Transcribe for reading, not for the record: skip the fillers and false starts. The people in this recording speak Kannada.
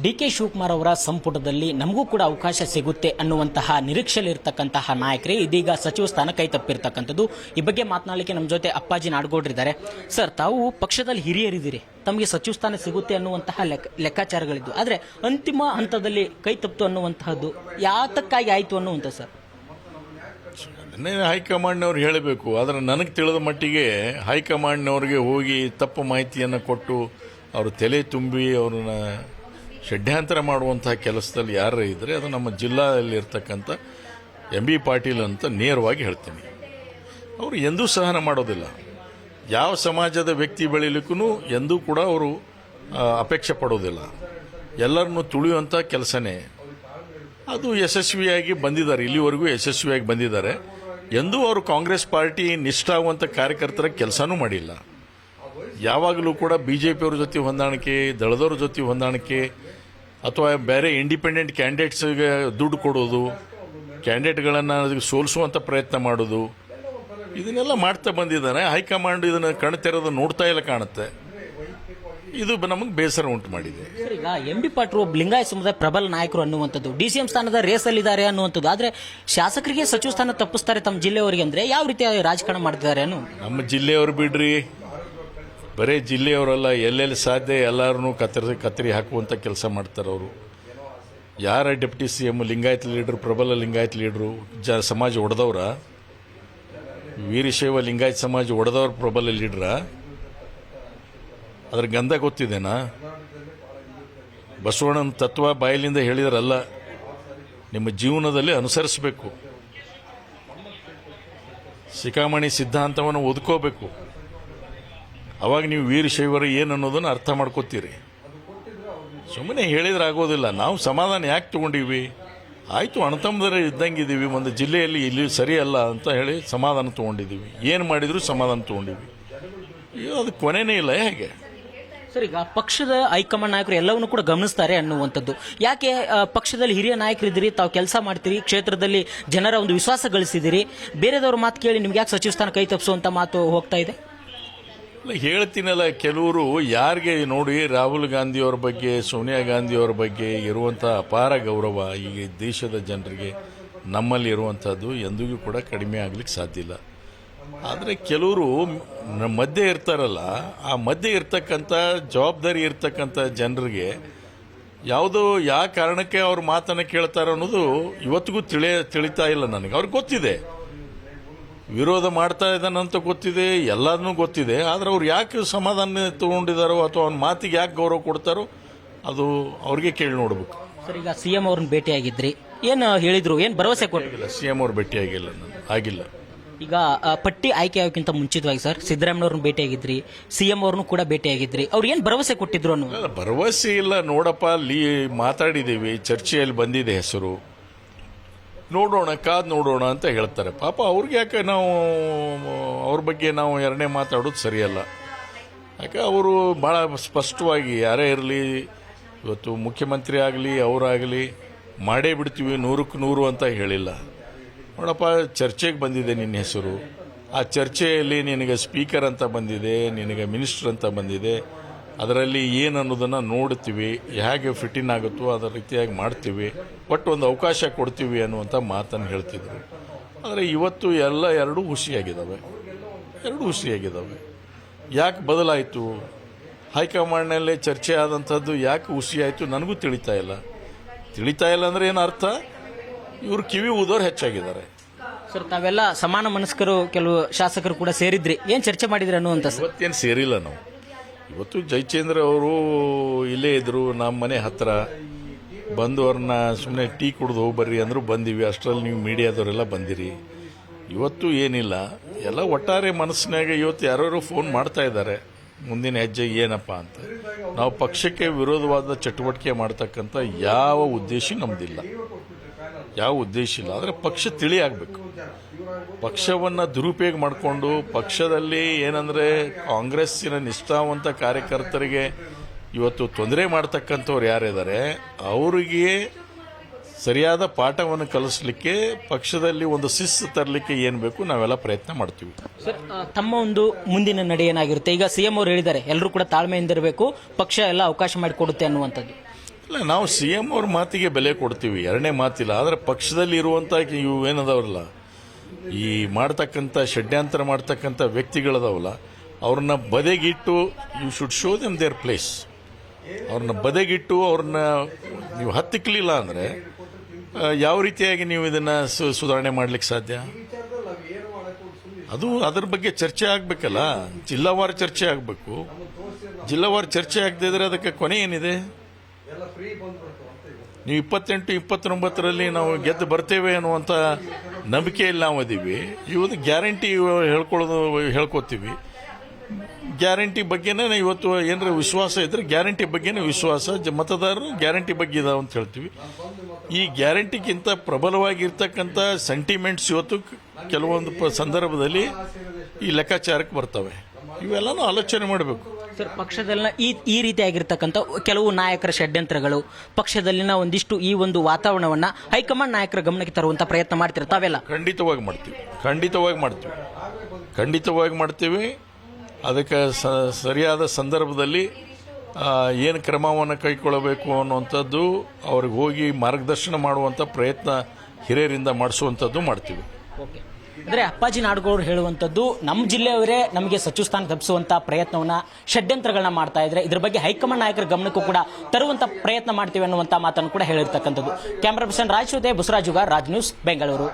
ಡಿ.ಕೆ. ಶಿವಕುಮಾರ್ ಅವರ ಸಂಪುಟದಲ್ಲಿ ನಮಗೂ ಕೂಡ ಅವಕಾಶ ಸಿಗುತ್ತೆ ಅನ್ನುವಂತಹ ನಿರೀಕ್ಷೆಯಲ್ಲಿರ್ತಕ್ಕಂತಹ ನಾಯಕರೇ ಇದೀಗ ಸಚಿವ ಸ್ಥಾನ ಕೈ ತಪ್ಪಿರ್ತಕ್ಕಂಥದ್ದು. ಈ ಬಗ್ಗೆ ಮಾತನಾಡಲಿಕ್ಕೆ ನಮ್ಮ ಜೊತೆ ಅಪ್ಪಾಜಿ ನಾಡಗೌಡರಿದ್ದಾರೆ. ಸರ್, ತಾವು ಪಕ್ಷದಲ್ಲಿ ಹಿರಿಯರಿದ್ದೀರಿ, ತಮಗೆ ಸಚಿವ ಸ್ಥಾನ ಸಿಗುತ್ತೆ ಅನ್ನುವಂತಹ ಲೆಕ್ಕಾಚಾರಗಳಿದ್ದು, ಆದರೆ ಅಂತಿಮ ಹಂತದಲ್ಲಿ ಕೈ ತಪ್ಪಿತು ಅನ್ನುವಂತಹದ್ದು ಯಾತಕ್ಕಾಗಿ ಆಯಿತು ಅನ್ನುವಂಥ ಸರ್? ಹೈಕಮಾಂಡ್ನವ್ರು ಹೇಳಬೇಕು. ಆದರೆ ನನಗೆ ತಿಳಿದ ಮಟ್ಟಿಗೆ ಹೈಕಮಾಂಡ್ನವ್ರಿಗೆ ಹೋಗಿ ತಪ್ಪು ಮಾಹಿತಿಯನ್ನು ಕೊಟ್ಟು ಅವರು ತಲೆ ತುಂಬಿ ಅವ್ರನ್ನ ಷಡ್ಯಂತರ ಮಾಡುವಂತಹ ಕೆಲಸದಲ್ಲಿ ಯಾರು ಇದ್ದರೆ ಅದು ನಮ್ಮ ಜಿಲ್ಲೆಯಲ್ಲಿರ್ತಕ್ಕಂಥ ಎಂ.ಬಿ. ಪಾಟೀಲ್ ಅಂತ ನೇರವಾಗಿ ಹೇಳ್ತೀನಿ. ಅವರು ಎಂದೂ ಸಹನ ಮಾಡೋದಿಲ್ಲ. ಯಾವ ಸಮಾಜದ ವ್ಯಕ್ತಿ ಬೆಳೀಲಿಕ್ಕೂ ಎಂದೂ ಕೂಡ ಅವರು ಅಪೇಕ್ಷೆ ಪಡೋದಿಲ್ಲ. ಎಲ್ಲರನ್ನೂ ತುಳಿಯುವಂಥ ಕೆಲಸನೇ ಅದು. ಯಶಸ್ವಿಯಾಗಿ ಬಂದಿದ್ದಾರೆ, ಇಲ್ಲಿವರೆಗೂ ಯಶಸ್ವಿಯಾಗಿ ಬಂದಿದ್ದಾರೆ. ಎಂದೂ ಅವರು ಕಾಂಗ್ರೆಸ್ ಪಾರ್ಟಿ ನಿಷ್ಠಾವಂತ ಕಾರ್ಯಕರ್ತರ ಕೆಲಸನೂ ಮಾಡಿಲ್ಲ. ಯಾವಾಗಲೂ ಕೂಡ ಬಿಜೆಪಿಯವ್ರ ಜೊತೆ ಹೊಂದಾಣಿಕೆ, ದಳದವ್ರ ಜೊತೆ ಹೊಂದಾಣಿಕೆ, ಅಥವಾ ಬೇರೆ ಇಂಡಿಪೆಂಡೆಂಟ್ ಕ್ಯಾಂಡಿಡೇಟ್ಸ್ಗೆ ದುಡ್ಡು ಕೊಡೋದು, ಕ್ಯಾಂಡಿಡೇಟ್ಗಳನ್ನು ಸೋಲಿಸುವಂಥ ಪ್ರಯತ್ನ ಮಾಡೋದು, ಇದನ್ನೆಲ್ಲ ಮಾಡ್ತಾ ಬಂದಿದ್ದಾನೆ. ಹೈಕಮಾಂಡ್ ಇದನ್ನು ಕಣ್ತೆರೆದು ನೋಡ್ತಾ ಇಲ್ಲ ಕಾಣುತ್ತೆ. ಇದು ನಮಗೆ ಬೇಸರ ಉಂಟು ಮಾಡಿದೆ. ಈಗ ಎಂ.ಬಿ. ಪಾಟೀಲ್ ಒಬ್ಬ ಲಿಂಗಾಯತ ಸಮುದಾಯ ಪ್ರಬಲ ನಾಯಕರು ಅನ್ನುವಂಥದ್ದು, ಡಿ.ಸಿ.ಎಂ ಸ್ಥಾನದ ರೇಸಲ್ಲಿದ್ದಾರೆ ಅನ್ನುವಂಥದ್ದು. ಆದರೆ ಶಾಸಕರಿಗೆ ಸಚಿವ ಸ್ಥಾನ ತಪ್ಪಿಸ್ತಾರೆ ತಮ್ಮ ಜಿಲ್ಲೆಯವರಿಗೆ ಅಂದರೆ ಯಾವ ರೀತಿ ರಾಜಕಾರಣ ಮಾಡ್ತಿದ್ದಾರೆ ಅನ್ನೋ? ನಮ್ಮ ಜಿಲ್ಲೆಯವರು ಬಿಡ್ರಿ, ಬರೇ ಜಿಲ್ಲೆಯವರಲ್ಲ, ಎಲ್ಲೆಲ್ಲಿ ಸಾಧ್ಯ ಎಲ್ಲರನ್ನೂ ಕತ್ತರಿ ಹಾಕುವಂಥ ಕೆಲಸ ಮಾಡ್ತಾರೆ ಅವರು. ಯಾರ ಡೆಪ್ಟಿ ಸಿ.ಎಂ ಲಿಂಗಾಯತ್ ಲೀಡ್ರು, ಪ್ರಬಲ ಲಿಂಗಾಯತ್ ಲೀಡ್ರು, ಸಮಾಜ ಒಡೆದವ್ರ, ವೀರಶೈವ ಲಿಂಗಾಯತ್ ಸಮಾಜ ಒಡೆದವ್ರ ಪ್ರಬಲ ಲೀಡ್ರ? ಅದ್ರ ಗಂಧ ಗೊತ್ತಿದೆನಾ? ಬಸವಣ್ಣನ ತತ್ವ ಬಾಯಲಿಂದ ಹೇಳಿದ್ರಲ್ಲ, ನಿಮ್ಮ ಜೀವನದಲ್ಲಿ ಅನುಸರಿಸಬೇಕು. ಶಿಖಾಮಣಿ ಸಿದ್ಧಾಂತವನ್ನು ಓದ್ಕೋಬೇಕು. ಅವಾಗ ನೀವು ವೀರಶೈವರು ಏನು ಅನ್ನೋದನ್ನು ಅರ್ಥ ಮಾಡ್ಕೋತೀರಿ. ಸುಮ್ಮನೆ ಹೇಳಿದ್ರೆ ಆಗೋದಿಲ್ಲ. ನಾವು ಸಮಾಧಾನ ಯಾಕೆ ತಗೊಂಡಿವಿ? ಆಯಿತು, ಅಣ್ಣತಮ್ಮದರ ಇದ್ದಂಗಿದ್ದೀವಿ, ಒಂದು ಜಿಲ್ಲೆಯಲ್ಲಿ ಇಲ್ಲಿ ಸರಿಯಲ್ಲ ಅಂತ ಹೇಳಿ ಸಮಾಧಾನ ತೊಗೊಂಡಿದ್ದೀವಿ. ಏನು ಮಾಡಿದ್ರು ಸಮಾಧಾನ ತೊಗೊಂಡಿವಿ. ಅದು ಕೊನೆನೇ ಇಲ್ಲ. ಹೇಗೆ ಸರ್, ಈಗ ಪಕ್ಷದ ಹೈಕಮಾಂಡ್ ನಾಯಕರು ಎಲ್ಲವನ್ನೂ ಕೂಡ ಗಮನಿಸ್ತಾರೆ ಅನ್ನುವಂಥದ್ದು. ಯಾಕೆ ಪಕ್ಷದಲ್ಲಿ ಹಿರಿಯ ನಾಯಕರಿದ್ದೀರಿ, ತಾವು ಕೆಲಸ ಮಾಡ್ತೀರಿ, ಕ್ಷೇತ್ರದಲ್ಲಿ ಜನರ ಒಂದು ವಿಶ್ವಾಸ ಗಳಿಸಿದಿರಿ, ಬೇರೆದವ್ರ ಮಾತು ಕೇಳಿ ನಿಮ್ಗೆ ಯಾಕೆ ಸಚಿವ ಸ್ಥಾನ ಕೈ ತಪ್ಪಿಸುವಂತ ಮಾತು ಹೋಗ್ತಾ ಇದೆ? ಹೇಳ್ತೀನಲ್ಲ, ಕೆಲವರು ಯಾರಿಗೆ ನೋಡಿ ರಾಹುಲ್ ಗಾಂಧಿಯವ್ರ ಬಗ್ಗೆ, ಸೋನಿಯಾ ಗಾಂಧಿಯವ್ರ ಬಗ್ಗೆ ಇರುವಂಥ ಅಪಾರ ಗೌರವ ಈಗ ದೇಶದ ಜನರಿಗೆ ನಮ್ಮಲ್ಲಿ ಇರುವಂಥದ್ದು ಎಂದಿಗೂ ಕೂಡ ಕಡಿಮೆ ಆಗ್ಲಿಕ್ಕೆ ಸಾಧ್ಯ ಇಲ್ಲ. ಆದರೆ ಕೆಲವರು ಮಧ್ಯೆ ಇರ್ತಾರಲ್ಲ, ಆ ಮಧ್ಯೆ ಇರ್ತಕ್ಕಂಥ ಜವಾಬ್ದಾರಿ ಇರ್ತಕ್ಕಂಥ ಜನರಿಗೆ ಯಾವುದೋ ಯಾವ ಕಾರಣಕ್ಕೆ ಅವ್ರ ಮಾತನ್ನು ಕೇಳ್ತಾರೆ ಅನ್ನೋದು ಇವತ್ತಿಗೂ ತಿಳಿತಾ ಇಲ್ಲ ನನಗೆ. ಅವ್ರಿಗೆ ಗೊತ್ತಿದೆ ವಿರೋಧ ಮಾಡ್ತಾ ಇದ್ದಾನಂತ ಗೊತ್ತಿದೆ, ಎಲ್ಲದನ್ನೂ ಗೊತ್ತಿದೆ. ಆದರೆ ಅವ್ರು ಯಾಕೆ ಸಮಾಧಾನ ತಗೊಂಡಿದ್ದಾರೋ ಅಥವಾ ಅವ್ನ ಮಾತಿಗೆ ಯಾಕೆ ಗೌರವ ಕೊಡ್ತಾರೋ ಅದು ಅವ್ರಿಗೆ ಕೇಳಿ ನೋಡ್ಬೇಕು. ಸರ್, ಈಗ ಸಿ.ಎಂ ಅವ್ರನ್ನ ಭೇಟಿಯಾಗಿದ್ರಿ, ಏನು ಹೇಳಿದ್ರು, ಏನು ಭರವಸೆ ಕೊಟ್ಟಿಲ್ಲ? ಸಿ.ಎಂ ಅವ್ರು ಭೇಟಿಯಾಗಿಲ್ಲ, ಆಗಿಲ್ಲ. ಈಗ ಪಟ್ಟಿ ಆಯ್ಕೆ ಆಗೋಕ್ಕಿಂತ ಮುಂಚಿತವಾಗಿ ಸರ್ ಸಿದ್ದರಾಮಯ್ಯವ್ರನ್ನ ಭೇಟಿಯಾಗಿದ್ರಿ, ಸಿ.ಎಂ ಅವ್ರನ್ನೂ ಕೂಡ ಭೇಟಿಯಾಗಿದ್ರಿ, ಅವ್ರು ಏನು ಭರವಸೆ ಕೊಟ್ಟಿದ್ರು ಅನ್ನೋ? ಭರವಸೆ ಇಲ್ಲ. ನೋಡಪ್ಪ, ಅಲ್ಲಿ ಮಾತಾಡಿದ್ದೀವಿ, ಚರ್ಚೆಯಲ್ಲಿ ಬಂದಿದೆ ಹೆಸರು, ನೋಡೋಣ, ಕಾದ್ ನೋಡೋಣ ಅಂತ ಹೇಳ್ತಾರೆ. ಪಾಪ ಅವ್ರಿಗೆ ಯಾಕೆ ನಾವು ಅವ್ರ ಬಗ್ಗೆ ನಾವು ಎರಡನೇ ಮಾತಾಡೋದು ಸರಿಯಲ್ಲ. ಯಾಕೆ ಅವರು ಭಾಳ ಸ್ಪಷ್ಟವಾಗಿ ಯಾರೇ ಇರಲಿ, ಇವತ್ತು ಮುಖ್ಯಮಂತ್ರಿ ಆಗಲಿ ಅವರಾಗಲಿ ಮಾಡೇ ಬಿಡ್ತೀವಿ 100ಕ್ಕೆ 100 ಅಂತ ಹೇಳಿಲ್ಲ. ನೋಡಪ್ಪ, ಚರ್ಚೆಗೆ ಬಂದಿದೆ ನಿನ್ನ ಹೆಸರು, ಆ ಚರ್ಚೆಯಲ್ಲಿ ನಿನಗೆ ಸ್ಪೀಕರ್ ಅಂತ ಬಂದಿದೆ, ನಿನಗೆ ಮಿನಿಸ್ಟರ್ ಅಂತ ಬಂದಿದೆ, ಅದರಲ್ಲಿ ಏನು ಅನ್ನೋದನ್ನು ನೋಡ್ತೀವಿ, ಹೇಗೆ ಫಿಟ್ಟಿನ್ ಆಗುತ್ತೋ ಅದರ ರೀತಿಯಾಗಿ ಮಾಡ್ತೀವಿ, ಒಟ್ಟು ಒಂದು ಅವಕಾಶ ಕೊಡ್ತೀವಿ ಅನ್ನುವಂಥ ಮಾತನ್ನು ಹೇಳ್ತಿದ್ರು. ಆದರೆ ಇವತ್ತು ಎರಡೂ ಹುಸಿಯಾಗಿದ್ದಾವೆ. ಯಾಕೆ ಬದಲಾಯಿತು? ಹೈಕಮಾಂಡ್ನಲ್ಲೇ ಚರ್ಚೆ ಆದಂಥದ್ದು ಯಾಕೆ ಹುಸಿಯಾಯಿತು ನನಗೂ ತಿಳಿತಾ ಇಲ್ಲ ಅಂದರೆ ಏನು ಅರ್ಥ? ಇವರು ಕಿವಿ ಊದೋರು ಹೆಚ್ಚಾಗಿದ್ದಾರೆ. ಸರ್, ತಾವೆಲ್ಲ ಸಮಾನ ಮನಸ್ಕರು, ಕೆಲವು ಶಾಸಕರು ಕೂಡ ಸೇರಿದ್ರಿ, ಏನು ಚರ್ಚೆ ಮಾಡಿದ್ರಿ ಅನ್ನುವಂಥ? ಇವತ್ತೇನು ಸೇರಿಲ್ಲ ನಾವು. ಇವತ್ತು ಜಯಚಂದ್ರ ಅವರು ಇಲ್ಲೇ ಇದ್ದರು, ನಮ್ಮ ಮನೆ ಹತ್ರ ಬಂದು ಅವ್ರನ್ನ ಸುಮ್ಮನೆ ಟೀ ಕುಡಿದು ಹೋಗ್ಬರ್ರಿ ಅಂದರೂ ಬಂದೀವಿ. ಅಷ್ಟರಲ್ಲಿ ನೀವು ಮೀಡಿಯಾದವರೆಲ್ಲ ಬಂದಿರಿ. ಇವತ್ತು ಏನಿಲ್ಲ, ಎಲ್ಲ ಒಟ್ಟಾರೆ ಮನಸ್ಸಿನಾಗ ಇವತ್ತು ಯಾರು ಫೋನ್ ಮಾಡ್ತಾ ಇದ್ದಾರೆ, ಮುಂದಿನ ಹೆಜ್ಜೆ ಏನಪ್ಪ ಅಂತ. ನಾವು ಪಕ್ಷಕ್ಕೆ ವಿರೋಧವಾದ ಚಟುವಟಿಕೆ ಮಾಡ್ತಕ್ಕಂಥ ಯಾವ ಉದ್ದೇಶ ನಮ್ದಿಲ್ಲ, ಆದರೆ ಪಕ್ಷ ತಿಳಿ ಆಗಬೇಕು. ಪಕ್ಷವನ್ನು ದುರುಪಯೋಗ ಮಾಡಿಕೊಂಡು ಪಕ್ಷದಲ್ಲಿ ಏನಂದರೆ ಕಾಂಗ್ರೆಸ್ಸಿನ ನಿಷ್ಠಾವಂತ ಕಾರ್ಯಕರ್ತರಿಗೆ ಇವತ್ತು ತೊಂದರೆ ಮಾಡ್ತಕ್ಕಂಥವ್ರು ಯಾರಿದ್ದಾರೆ ಅವರಿಗೆ ಸರಿಯಾದ ಪಾಠವನ್ನು ಕಲಿಸಲಿಕ್ಕೆ ಪಕ್ಷದಲ್ಲಿ ಒಂದು ಶಿಸ್ತು ತರಲಿಕ್ಕೆ ಏನು ಬೇಕು ನಾವೆಲ್ಲ ಪ್ರಯತ್ನ ಮಾಡ್ತೀವಿ. ಸರ್, ತಮ್ಮ ಒಂದು ಮುಂದಿನ ನಡೆ ಏನಾಗಿರುತ್ತೆ? ಈಗ ಸಿಎಂ ಅವರು ಹೇಳಿದ್ದಾರೆ ಎಲ್ಲರೂ ಕೂಡ ತಾಳ್ಮೆಯಿಂದ ಇರಬೇಕು, ಪಕ್ಷ ಎಲ್ಲ ಅವಕಾಶ ಮಾಡಿಕೊಡುತ್ತೆ ಅನ್ನುವಂಥದ್ದು. ಇಲ್ಲ, ನಾವು ಸಿ ಎಂ ಅವ್ರ ಮಾತಿಗೆ ಬೆಲೆ ಕೊಡ್ತೀವಿ, ಎರಡನೇ ಮಾತಿಲ್ಲ. ಆದರೆ ಪಕ್ಷದಲ್ಲಿ ಇರುವಂಥ ಇವು ಏನದವಲ್ಲ, ಈ ಮಾಡ್ತಕ್ಕಂಥ ಷಡ್ಯಂತರ ಮಾಡ್ತಕ್ಕಂಥ ವ್ಯಕ್ತಿಗಳದಾವಲ್ಲ, ಅವ್ರನ್ನ ಬದೆಗಿಟ್ಟು you should show them their place. ಅವ್ರನ್ನ ಬದೆಗಿಟ್ಟು ಅವ್ರನ್ನ ನೀವು ಹತ್ತಿಕ್ಕಲಿಲ್ಲ ಅಂದರೆ ಯಾವ ರೀತಿಯಾಗಿ ನೀವು ಇದನ್ನು ಸುಧಾರಣೆ ಮಾಡಲಿಕ್ಕೆ ಸಾಧ್ಯ? ಅದು ಅದರ ಬಗ್ಗೆ ಚರ್ಚೆ ಆಗಬೇಕಲ್ಲ, ಜಿಲ್ಲಾವಾರು ಚರ್ಚೆ ಆಗಬೇಕು. ಜಿಲ್ಲಾವಾರು ಚರ್ಚೆ ಆಗದೇ ಇದ್ರೆ ಅದಕ್ಕೆ ಕೊನೆ ಏನಿದೆ? ನೀವು 28-29ರಲ್ಲಿ ನಾವು ಗೆದ್ದು ಬರ್ತೇವೆ ಅನ್ನುವಂಥ ನಂಬಿಕೆಯಲ್ಲಿ ನಾವು ಅದೀವಿ. ಇವತ್ತು ಗ್ಯಾರಂಟಿ ಹೇಳ್ಕೊತೀವಿ. ಗ್ಯಾರಂಟಿ ಬಗ್ಗೆನೇ ಇವತ್ತು ಏನಾರ ವಿಶ್ವಾಸ ಇದ್ರೆ ಗ್ಯಾರಂಟಿ ಬಗ್ಗೆನೇ ವಿಶ್ವಾಸ, ಮತದಾರರು ಗ್ಯಾರಂಟಿ ಬಗ್ಗೆ ಇದಾವೆ ಅಂತ ಹೇಳ್ತೀವಿ. ಈ ಗ್ಯಾರಂಟಿಗಿಂತ ಪ್ರಬಲವಾಗಿರ್ತಕ್ಕಂಥ ಸೆಂಟಿಮೆಂಟ್ಸ್ ಇವತ್ತು ಕೆಲವೊಂದು ಸಂದರ್ಭದಲ್ಲಿ ಈ ಲೆಕ್ಕಾಚಾರಕ್ಕೆ ಬರ್ತವೆ. ಇವೆಲ್ಲನೂ ಆಲೋಚನೆ ಮಾಡಬೇಕು. ಸರ್, ಪಕ್ಷದಲ್ಲಿನ ಈ ರೀತಿಯಾಗಿರ್ತಕ್ಕಂಥ ಕೆಲವು ನಾಯಕರ ಷಡ್ಯಂತ್ರಗಳು, ಪಕ್ಷದಲ್ಲಿನ ಒಂದಿಷ್ಟು ಈ ಒಂದು ವಾತಾವರಣವನ್ನ ಹೈಕಮಾಂಡ್ ನಾಯಕರ ಗಮನಕ್ಕೆ ತರುವಂತ ಪ್ರಯತ್ನ ಮಾಡ್ತೀರಾ ತಾವೆಲ್ಲ? ಖಂಡಿತವಾಗಿ ಮಾಡ್ತೀವಿ. ಅದಕ್ಕೆ ಸರಿಯಾದ ಸಂದರ್ಭದಲ್ಲಿ ಏನು ಕ್ರಮವನ್ನು ಕೈಗೊಳ್ಳಬೇಕು ಅನ್ನುವಂಥದ್ದು ಅವ್ರಿಗೆ ಹೋಗಿ ಮಾರ್ಗದರ್ಶನ ಮಾಡುವಂಥ ಪ್ರಯತ್ನ ಹಿರಿಯರಿಂದ ಮಾಡಿಸುವಂಥದ್ದು ಮಾಡ್ತೀವಿ. ಓಕೆ, ಅಂದರೆ ಅಪ್ಪಾಜಿ ನಾಡಗೌಡರು ಹೇಳುವಂಥದ್ದು ನಮ್ಮ ಜಿಲ್ಲೆಯವರೇ ನಮಗೆ ಸಚಿವ ಸ್ಥಾನ ತಪ್ಪಿಸುವಂಥ ಪ್ರಯತ್ನವನ್ನ, ಷಡ್ಯಂತ್ರಗಳನ್ನ ಮಾಡ್ತಾ ಇದ್ರೆ ಇದ್ರ ಬಗ್ಗೆ ಹೈಕಮಾಂಡ್ ನಾಯಕರ ಗಮನಕ್ಕೂ ಕೂಡ ತರುವಂಥ ಪ್ರಯತ್ನ ಮಾಡ್ತೀವಿ ಅನ್ನುವಂಥ ಮಾತನ್ನು ಕೂಡ ಹೇಳಿರ್ತಕ್ಕಂಥದ್ದು. ಕ್ಯಾಮರಾ ಪರ್ಸನ್ ರಾಜ್ ಜೊತೆ ಬಸವರಾಜ್ ಉಗಾರ್, ರಾಜ್ ನ್ಯೂಸ್, ಬೆಂಗಳೂರು.